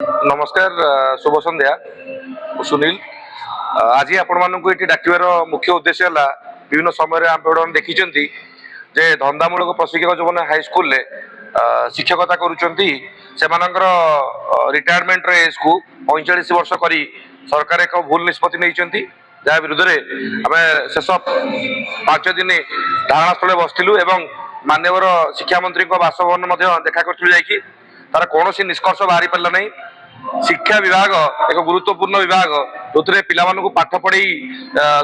नमस्कार शुभ संध्या सुनील आज आपण मानक ये डाकिबार मुख्य उद्देश्य है विभिन्न समय आप देखी जे धंदामूलक प्रशिक्षक जो मैंने हाईस्कल शिक्षकता करुँच रिटायरमेंट एज को 45 वर्ष करी सरकार एक भूल निष्पत्ति नहीं जहाँ विरुद्ध आम शेष 5 दिन धारणा स्थल बसलु एवं मानवर शिक्षा मंत्री बासभवन देखा कर तार कौन निष्कर्ष बाहरी पारा नहीं। शिक्षा विभाग एक गुरुत्वपूर्ण विभाग जो पिला पाठ पढ़ी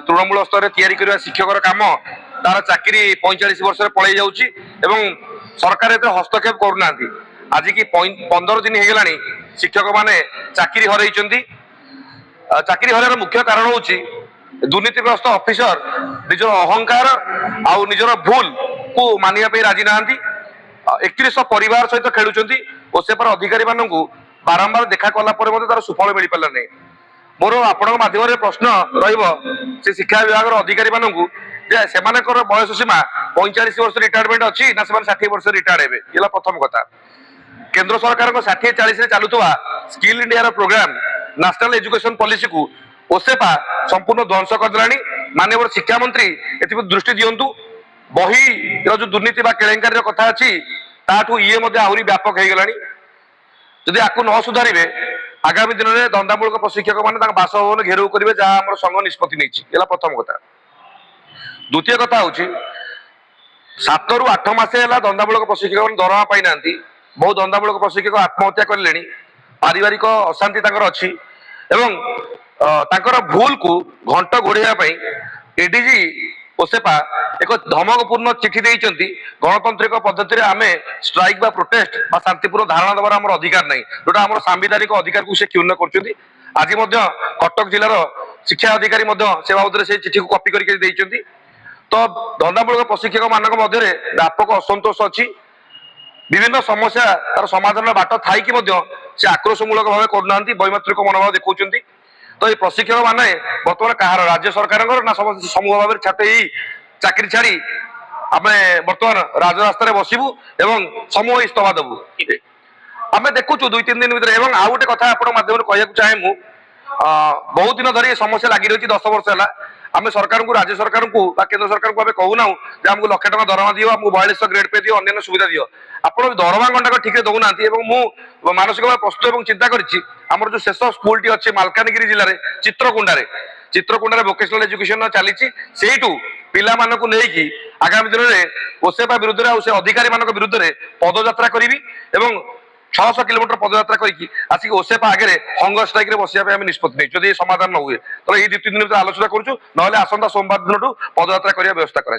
तृणमूल स्तर या शिक्षक काम तार चाकरी 45 वर्ष पलि जाऊँगी सरकार एत हस्तक्षेप करना। आज की 15 दिन होगा शिक्षक माने चाकरी हर चाकरी हर मुख्य कारण हूँ दुर्नीतिग्रस्त ऑफिसर निजर अहंकार आउ निजर भूल को मानिया राजी ना 31 परिवार सहित खेलुंट और से अधिकारी मानू बारंबार देखा कला तार सुफल मिल पारा नहीं। मोर आपण माध्यम प्रश्न रे शिक्षा विभाग अधिकारी मानू से बयस सीमा 45 वर्ष रिटायरमेंट अच्छी ना 60 वर्ष रिटायर्ड हे प्रथम कथा। केंद्र सरकार 60-40 चलुवा skill India programme national education policy को ओसेपा संपूर्ण ध्वंस करदेलानी। माननीय शिक्षा मंत्री ए दृष्टि दिंतु बही जो दुर्नीति केलेंकारी कथा अच्छी ताठू ये आहरी व्यापक हो गलानी। जदि आपको न सुधारे आगामी दिन में धंदामूलक प्रशिक्षक मैंने बासभवन घेराव करेंगे जहाँ आम संघ निष्पत्ति नहीं प्रथम कथा। द्वितीय कथा हूँ 7 ରୁ 8 मास है धंदामूलक प्रशिक्षक मैंने दरमा पाई ना। बहुत धंदामूलक प्रशिक्षक आत्महत्या कले पारिवारिक अशांति अच्छी एवं भूल को घंट घोड़ाई एडीजी ओसेपा एक धमकपूर्ण चिठी देती गणतांत्रिक पद्धति आम स्ट्राइक बा प्रोटेस्ट बा शांतिपूर्ण धारणा देवार आम अधिकार नहीं जोटा आम सांविधानिक अधिकार को से क्षुण्ण कर। आज कटक जिलार शिक्षा अधिकारी से बाबद से चिठी को कॉपी करके तो धंदामूलक प्रशिक्षक मान मध्य व्यापक असंतोष अच्छी विभिन्न समस्या तार समाधान बाट थी से आक्रोशमूलक भाव करना वैमात्रिक मनोभाव देखा। तो ये प्रशिक्षक माने बर्तमान कहार राज्य सरकार ना समूह भाव छात्र चाकरी छाड़ी आम बर्तमान राजरास्तार बसबू एवं समूह इस्तफा देवु आम देखु 2-3 दिन भर। एवं आउ गोटे कथा आप माध्यम कह चाहे मु बहुत दिन धरी समस्या लगी रही 10 वर्ष है आम सरकार को राज्य सरकार को केंद्र सरकार को कहूना आमको 1 लाख टका दरमा दियो आमको 4200 ग्रेड पे दियो अन्य सुविधा दियो आप दरमा गंडाक ठीक दौना। मु मानसिक भाव प्रस्तुत और चिंता करमर जो शेष स्कूल टी अच्छे मालकानगिरी जिले में चित्रकुंडारे वोकेशनल एजुकेशन चली से पिला मानक नहीं आगामी दिन में ओसेपा विरुद्ध अधिकारी मान विरुद्ध पदयात्रा करी 600 किलोमीटर पदयात्रा करके आसिक ओसेपा आगे हंगर स्ट्राइक रे बसिया निष्पत्ति नहीं जदि समाधान न हुए तो ये 2-3 दिन आलोचना करूँ ना आसंता सोमवार दिन पदयात्रा करने व्यवस्था करा।